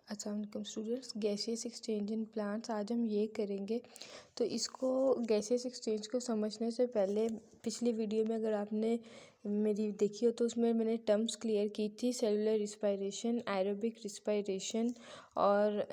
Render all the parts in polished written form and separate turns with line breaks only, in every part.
अस्सलाम वालेकुम students. Gaseous exchange in plants आज हम ये करेंगे। तो इसको गैसियस एक्सचेंज को समझने से पहले पिछली वीडियो में अगर आपने मेरी देखी हो तो उसमें मैंने टर्म्स क्लियर की थी, सेलुलर रिस्पायरेशन, एरोबिक रिस्पायरेशन और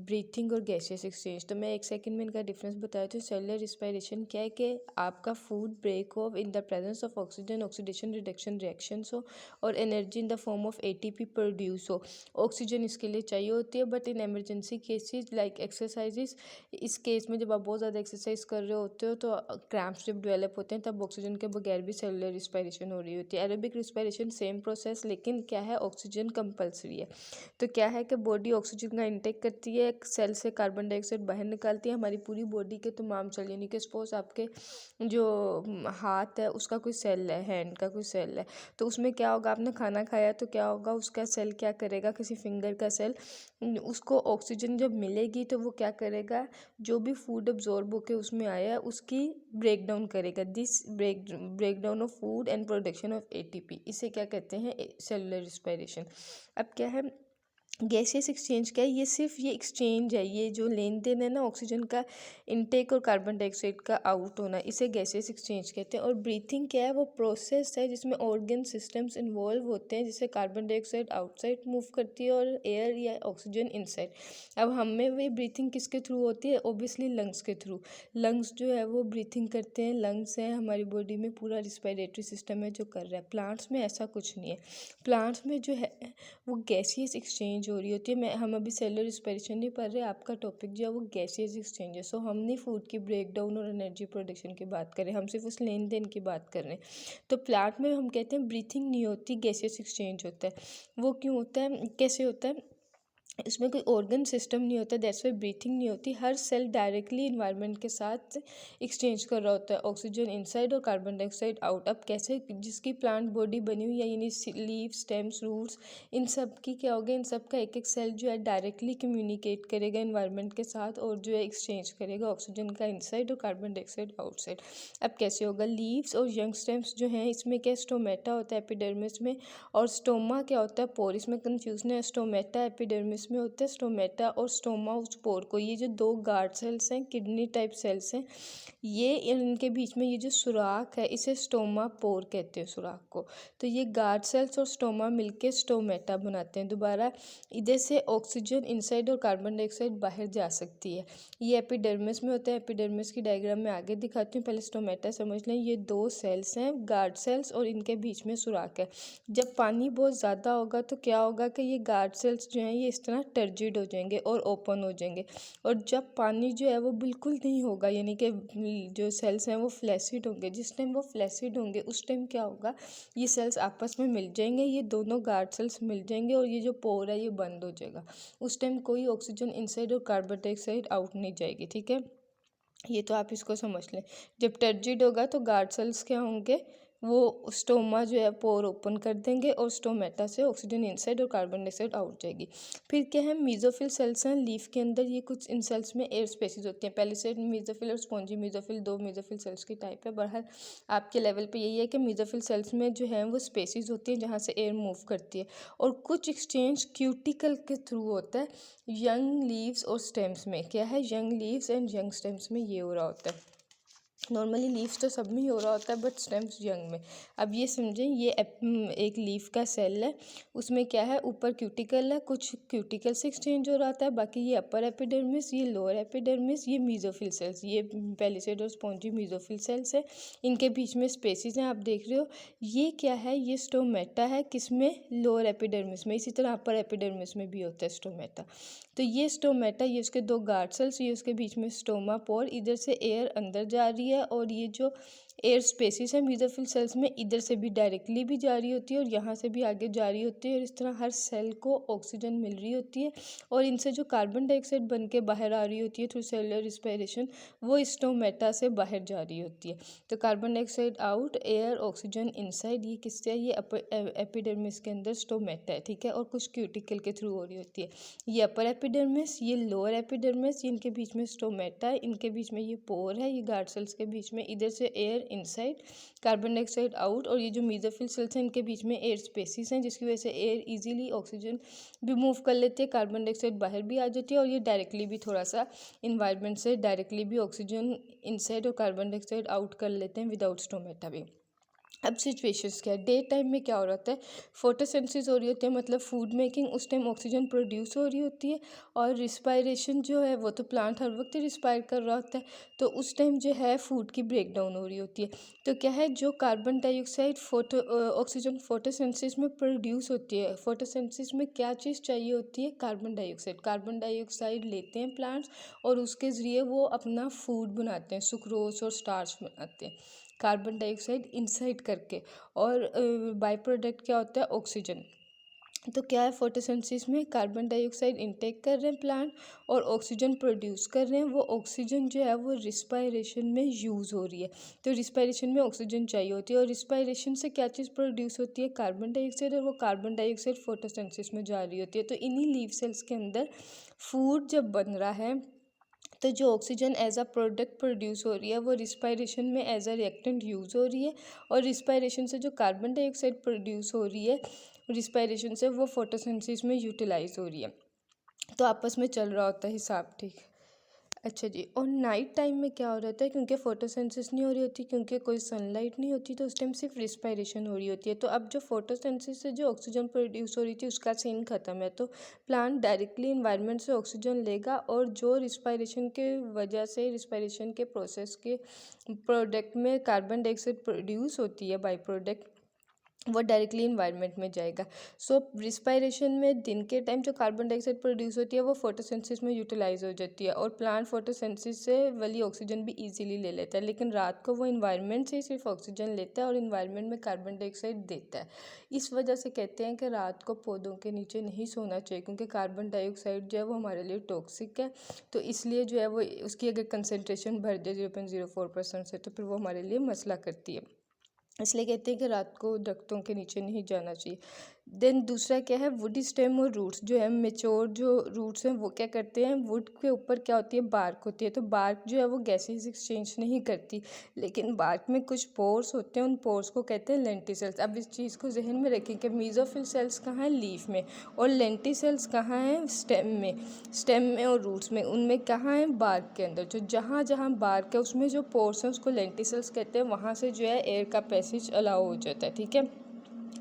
ब्रीथिंग और गैसियस एक्सचेंज। तो मैं एक सेकंड में इनका डिफरेंस बताया। तो सेलुलर रिस्पायरेशन क्या है कि आपका food break of in the presence of oxygen, oxidation reduction reactions हो और energy in the form of ATP produce हो। ऑक्सीजन इसके लिए चाहिए होती है, but in emergency cases like exercises, इस केस में जब आप बहुत ज़्यादा एक्सरसाइज कर रहे होते हो तो क्रैम्प्स जब डेवलप होते हैं तब ऑक्सीजन के बगैर भी सेलुलर रिस्पायरेशन हो रही होती है। एरोबिक रिस्पायरेशन सेम प्रोसेस, लेकिन क्या है, ऑक्सीजन कंपलसरी है। तो क्या है कि बॉडी ऑक्सीजन का इंटेक करती है, सेल से कार्बन डाइऑक्साइड बाहर निकालती है। हमारी पूरी बॉडी के तमाम सेल, यानी कि सपोज आपके जो हाथ है उसका कोई सेल है, हैंड का कोई सेल है, तो उसमें क्या होगा, आपने खाना खाया तो क्या होगा, उसका सेल क्या करेगा, किसी फिंगर का सेल, उसको ऑक्सीजन जब मिलेगी तो वो क्या करेगा, जो भी फूड अब्जॉर्ब होके उसमें आया है उसकी ब्रेक डाउन करेगा। This break down of food and production of ATP, इसे क्या कहते हैं, सेलुलर रिस्पायरेशन। अब क्या है गैसियस एक्सचेंज, क्या है, ये सिर्फ ये एक्सचेंज है, ये जो लेन देन है ना ऑक्सीजन का इनटेक और कार्बन डाइऑक्साइड का आउट होना, इसे गैसियस एक्सचेंज कहते हैं। और ब्रीथिंग क्या है, वो प्रोसेस है जिसमें ऑर्गन सिस्टम्स इन्वॉल्व होते हैं, जिससे कार्बन डाइऑक्साइड आउटसाइड मूव करती है और एयर या ऑक्सीजन इनसाइड। अब हमें वही ब्रीथिंग किसके थ्रू होती है, ओबियसली लंग्स के थ्रू। लंग्स जो है वो ब्रीथिंग करते हैं, लंग्स हैं हमारी बॉडी में, पूरा रिस्पायरेटरी सिस्टम है जो कर रहा है। प्लांट्स में ऐसा कुछ नहीं है। प्लांट्स में जो है वो गैसियस एक्सचेंज हो रही होती है। हम अभी सेलुलर रिस्पायरेशन नहीं पढ़ रहे, आपका टॉपिक जो है वो गैसियस एक्सचेंज है। सो हम नहीं फूड की ब्रेक डाउन और एनर्जी प्रोडक्शन की बात करें, हम सिर्फ उस लेन देन की बात कर रहे हैं। तो प्लांट में हम कहते हैं ब्रीथिंग नहीं होती, गैसियस एक्सचेंज होता है। वो क्यों होता है, कैसे होता है, इसमें कोई ऑर्गन सिस्टम नहीं होता, दैट्स वाई ब्रीथिंग नहीं होती। हर सेल डायरेक्टली इन्वायरमेंट के साथ एक्सचेंज कर रहा होता है, ऑक्सीजन इनसाइड और कार्बन डाइऑक्साइड आउट। अब कैसे, जिसकी प्लांट बॉडी बनी हुई है, यानी लीव, स्टेम्स, रूट्स, इन सब की क्या होगा, इन सब का एक एक सेल जो है डायरेक्टली कम्युनिकेट करेगा इन्वायरमेंट के साथ और जो है एक्सचेंज करेगा ऑक्सीजन का इनसाइड और कार्बन डाइऑक्साइड आउटसाइड। अब कैसे होगा, लीव्स और यंग स्टेम्स जो हैं इसमें क्या, स्टोमेटा होता है एपिडर्मिस में, और स्टोमा क्या होता है, पोर, इसमें कंफ्यूजन है। स्टोमेटा एपिडर्मिस में होता है, स्टोमेटा और स्टोमा उस पोर को, ये जो दो गार्ड सेल्स हैं, किडनी टाइप सेल्स हैं, ये इनके बीच में ये जो सुराख है इसे स्टोमा पोर कहते हैं, सुराख को। तो ये गार्ड सेल्स और स्टोमा मिलके स्टोमेटा बनाते हैं। दोबारा इधर से ऑक्सीजन इनसाइड और कार्बन डाइऑक्साइड बाहर जा सकती है। ये एपिडर्मिस में होता है, एपिडर्मिस की डायग्राम में आगे दिखाती हूँ, पहले स्टोमेटा समझ लें। ये दो सेल्स हैं, गार्ड सेल्स, और इनके बीच में सुराख है। जब पानी बहुत ज़्यादा होगा तो क्या होगा कि ये गार्ड सेल्स जो हैं ये इस तरह टर्जिड हो जाएंगे और ओपन हो जाएंगे। और जब पानी जो है वो बिल्कुल नहीं होगा, यानी कि जो सेल्स हैं वो फ्लैसिड होंगे, जिस टाइम वो फ्लैसिड होंगे उस टाइम क्या होगा, ये सेल्स आपस में मिल जाएंगे, ये दोनों गार्ड सेल्स मिल जाएंगे और ये जो पोर है ये बंद हो जाएगा। उस टाइम कोई ऑक्सीजन इनसाइड और कार्बन डाइऑक्साइड आउट नहीं जाएगी, ठीक है। ये तो आप इसको समझ लें। जब टर्जिड होगा तो गार्ड सेल्स क्या होंगे, वो स्टोमा जो है पोर ओपन कर देंगे और स्टोमेटा से ऑक्सीजन इनसाइड और कार्बन डाइऑक्साइड आउट जाएगी। फिर क्या है, मीजोफिल सेल्स हैं लीफ के अंदर, ये कुछ इन सेल्स में एयर स्पेसिस होती हैं। पहले से मीजोफिल और स्पॉन्जी मीजोफिल, दो मीजोफिल सेल्स की टाइप है। बहरहाल आपके लेवल पे यही है कि मीजोफिल सेल्स में जो है वो स्पेसिस होती हैं जहाँ से एयर मूव करती है। और कुछ एक्सचेंज क्यूटिकल के थ्रू होता है, यंग लीव्स और स्टेम्स में। क्या है, young leaves and young stems में ये हो रहा होता है। नॉर्मली लीव्स तो सब में ही हो रहा होता है, बट स्टेम्स यंग में। अब ये समझें, ये एक लीफ का सेल है, उसमें क्या है, ऊपर क्यूटिकल है, कुछ क्यूटिकल से एक्सचेंज हो रहा था, बाकी ये अपर एपिडर्मिस, ये लोअर एपिडर्मिस, ये मीजोफिल सेल्स, ये पेलिसेड और स्पॉन्जी मीजोफिल सेल्स है, इनके बीच में स्पेसिस हैं, आप देख रहे हो। ये क्या है, ये स्टोमेटा है, किसमें, लोअर एपिडर्मिस में। इसी तरह अपर एपिडर्मिस में भी होता है स्टोमेटा। तो ये स्टोमेटा, ये उसके दो गार्ड सेल्स, ये उसके बीच में स्टोमा पोर, इधर से एयर अंदर जा रही है, और ये जो एयर स्पेसिस है मीजोफिल सेल्स में, इधर से भी डायरेक्टली भी जा रही होती है और यहाँ से भी आगे जा रही होती है, और इस तरह हर सेल को ऑक्सीजन मिल रही होती है, और इनसे जो कार्बन डाइऑक्साइड बन के बाहर आ रही होती है थ्रू सेलुलर रिस्पायरेशन, वो स्टोमेटा से बाहर जा रही होती है। तो carbon dioxide out, air, oxygen inside, ये किससे है, ये एपिडर्मिस के अंदर स्टोमेटा है, ठीक है, और कुछ क्यूटिकल के थ्रू हो रही होती है। ये अपर एपिडर्मिस, ये लोअर एपिडर्मिस, इनके बीच में स्टोमेटा है, इनके बीच में ये पोर है, ये गार्ड सेल्स के बीच में, इधर से air inside, carbon dioxide out. और ये जो मेसोफिल सेल्स हैं इनके बीच में एयर स्पेसिस हैं जिसकी वजह से एयर इजीली ऑक्सीजन भी मूव कर लेती है, कार्बन डाइऑक्साइड बाहर भी आ जाती है, और ये डायरेक्टली भी थोड़ा सा इन्वायरमेंट से डायरेक्टली भी ऑक्सीजन इनसाइड और कार्बन डाइऑक्साइड आउट कर लेते हैं विदाउट स्टोमेटा भी। अब सिचुएशंस क्या है, डे टाइम में क्या हो रहा है, फोटोसिंथेसिस हो रही होती है, मतलब फूड मेकिंग, उस टाइम ऑक्सीजन प्रोड्यूस हो रही होती है, और रिस्पायरेशन जो है वो तो प्लांट हर वक्त रिस्पायर कर रहा होता है, तो उस टाइम जो है फूड की ब्रेक डाउन हो रही होती है। तो क्या है, जो कार्बन डाइऑक्साइड ऑक्सीजन फोटोसिंथेसिस में प्रोड्यूस होती है, फोटोसिंथेसिस में क्या चीज़ चाहिए होती है, कार्बन डाइऑक्साइड। कार्बन डाइऑक्साइड लेते हैं प्लांट्स और उसके ज़रिए वो अपना फूड बनाते हैं, सुक्रोज और स्टार्च बनाते हैं कार्बन डाइऑक्साइड इनसाइड करके, और बाय प्रोडक्ट क्या होता है, ऑक्सीजन। तो क्या है, फोटोसिंथेसिस में कार्बन डाइऑक्साइड इनटेक कर रहे हैं प्लांट और ऑक्सीजन प्रोड्यूस कर रहे हैं, वो ऑक्सीजन जो है वो रिस्पायरेशन में यूज़ हो रही है। तो रिस्पायरेशन में ऑक्सीजन चाहिए होती है, और रिस्पायरेशन से क्या चीज़ प्रोड्यूस होती है, कार्बन डाइऑक्साइड, और वो कार्बन डाइऑक्साइड फोटोसिंथेसिस में जा रही होती है। तो इन्हीं लीव सेल्स के अंदर फूड जब बन रहा है तो जो oxygen as a product produce हो रही है वो रिस्पायरेशन में एज अ रिएक्टेंट यूज़ हो रही है, और रिस्पायरेशन से जो कार्बन डाइऑक्साइड प्रोड्यूस हो रही है रिस्पायरेशन से वो फोटोसिंथेसिस में यूटिलाइज हो रही है। तो आपस में चल रहा होता है हिसाब, ठीक। अच्छा जी, और नाइट टाइम में क्या हो रहा है, क्योंकि फोटोसिंथेसिस नहीं हो रही होती, क्योंकि कोई सनलाइट नहीं होती, तो उस टाइम सिर्फ रिस्पायरेशन हो रही होती है। तो अब जो फोटोसिंथेसिस से जो ऑक्सीजन प्रोड्यूस हो रही थी उसका सीन ख़त्म है, तो प्लांट डायरेक्टली इन्वायरमेंट से ऑक्सीजन लेगा, और जो रिस्पायरेशन के वजह से रिस्पायरेशन के प्रोसेस के प्रोडक्ट में कार्बन डाइऑक्साइड प्रोड्यूस होती है बाई प्रोडक्ट, वो डायरेक्टली इन्वायरमेंट में जाएगा। सो रिस्पायरेशन में दिन के टाइम जो कार्बन डाइऑक्साइड प्रोड्यूस होती है वो फोटोसिंथेसिस में यूटिलाइज हो जाती है, और प्लांट फोटोसिंथेसिस से वाली ऑक्सीजन भी इजीली ले लेता है, लेकिन रात को वो इन्वायरमेंट से ही सिर्फ ऑक्सीजन लेता है और इन्वायरमेंट में कार्बन डाइऑक्साइड देता है। इस वजह से कहते हैं कि रात को पौधों के नीचे नहीं सोना चाहिए, क्योंकि कार्बन डाइऑक्साइड जो है वो हमारे लिए टॉक्सिक है। तो इसलिए जो है वो उसकी अगर कंसनट्रेशन बढ़ जाए 0.04% से तो फिर वो हमारे लिए मसला करती है, इसलिए कहते हैं कि रात को दरख्तों के नीचे नहीं जाना चाहिए। देन दूसरा क्या है, वुड स्टेम और रूट्स जो है, मेच्योर जो रूट्स हैं वो क्या करते हैं, वुड के ऊपर क्या होती है, बार्क होती है, तो बार्क जो है वो गैसेस एक्सचेंज नहीं करती, लेकिन बार्क में कुछ पोर्स होते हैं, उन पोर्स को कहते हैं लेंटिसेल्स। अब इस चीज़ को जहन में रखें कि मेसोफिल सेल्स कहाँ हैं, लीफ में, और लेंटिसेल्स कहाँ हैं, स्टेम में और रूट्स में, उनमें कहाँ है, बार्क के अंदर। जो जहाँ जहाँ बार्क है उसमें जो पोर्स हैं उसको लेंटिसेल्स कहते हैं, वहाँ से जो है एयर का पैसेज अलाउ हो जाता है, ठीक है,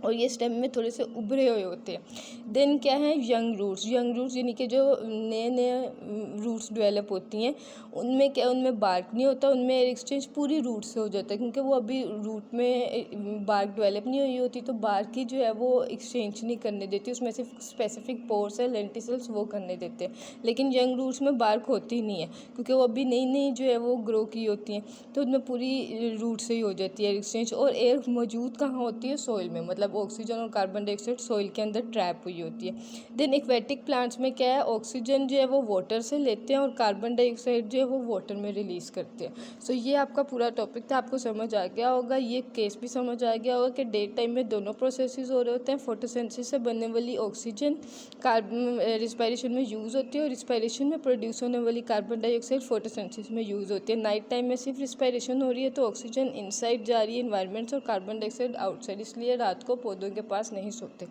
और ये स्टेम में थोड़े से उभरे हुए होते हैं। देन क्या है, यंग रूट्स यानी कि जो नए नए रूट्स डेवलप होती हैं, उनमें क्या, उनमें बार्क नहीं होता, उनमें एयर एक्सचेंज पूरी रूट से हो जाता है, क्योंकि वो अभी रूट में बार्क डेवलप नहीं हुई होती, तो बार्क ही जो है वो एक्सचेंज नहीं करने देती, उसमें से स्पेसिफिक पोर्स है लेंटिसल्स वो करने देते हैं। लेकिन यंग रूट्स में बार्क होती नहीं है, क्योंकि वो अभी नई नई जो है वो ग्रो की होती हैं, तो उनमें पूरी रूट से ही हो जाती है एक्सचेंज। और एयर मौजूद कहाँ होती है, सॉइल में, मतलब ऑक्सीजन और कार्बन डाइऑक्साइड सॉइल के अंदर ट्रैप हुई होती है। देन एक्वेटिक प्लांट्स में क्या है, ऑक्सीजन जो है वो वाटर से लेते हैं और कार्बन डाइऑक्साइड जो है वो वाटर में रिलीज़ करते हैं। सो ये आपका पूरा टॉपिक था, आपको समझ आ गया होगा, ये केस भी समझ आ गया होगा कि डे टाइम में दोनों प्रोसेसेस हो रहे होते हैं। फोटोसिंथेसिस से बनने वाली ऑक्सीजन कार्बन रिस्पायरेशन में यूज़ होती है, और रिस्पायरेशन में प्रोड्यूस होने वाली कार्बन डाइऑक्साइड फोटोसिंथेसिस में यूज़ होती है। नाइट टाइम में सिर्फ रिस्पायरेशन हो रही है तो ऑक्सीजन इनसाइड जा रही है इन्वायरमेंट और कार्बन डाइऑक्साइड आउटसाइड, इसलिए रात को पौधों के पास नहीं सोते।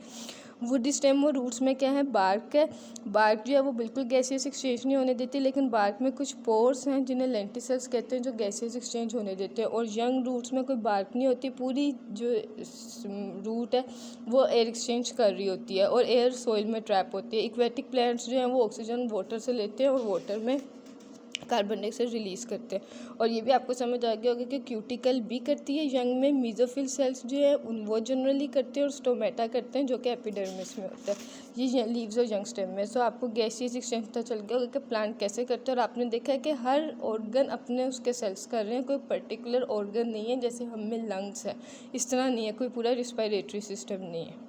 वुड स्टेम और रूट्स में क्या है, बार्क है, बार्क जो है वो बिल्कुल गैसेस एक्सचेंज नहीं होने देती, लेकिन बार्क में कुछ पोर्स हैं जिन्हें लेंटिसेल्स कहते हैं जो गैसेस एक्सचेंज होने देते हैं। और यंग रूट्स में कोई बार्क नहीं होती, पूरी जो रूट है वो एयर एक्सचेंज कर रही होती है और एयर सॉइल में ट्रैप होती है। इक्वेटिक प्लांट्स जो हैं वो ऑक्सीजन वाटर से लेते हैं और वाटर में कार्बन डाइऑक्साइड रिलीज़ करते हैं। और ये भी आपको समझ आ गया होगा कि क्यूटिकल भी करती है यंग में, मेसोफिल सेल्स जो है उन वो जनरली करते हैं, और स्टोमेटा करते हैं जो कि एपिडर्मिस में होता है, ये लीव्स और यंग स्टेम में। सो आपको गैसियस एक्सचेंज पता चल गया होगा कि प्लांट कैसे करते हैं, और आपने देखा है कि हर ऑर्गन अपने उसके सेल्स कर रहे हैं, कोई पर्टिकुलर ऑर्गन नहीं है, जैसे हम में लंग्स है इस तरह नहीं है, कोई पूरा रिस्पायरेटरी सिस्टम नहीं है।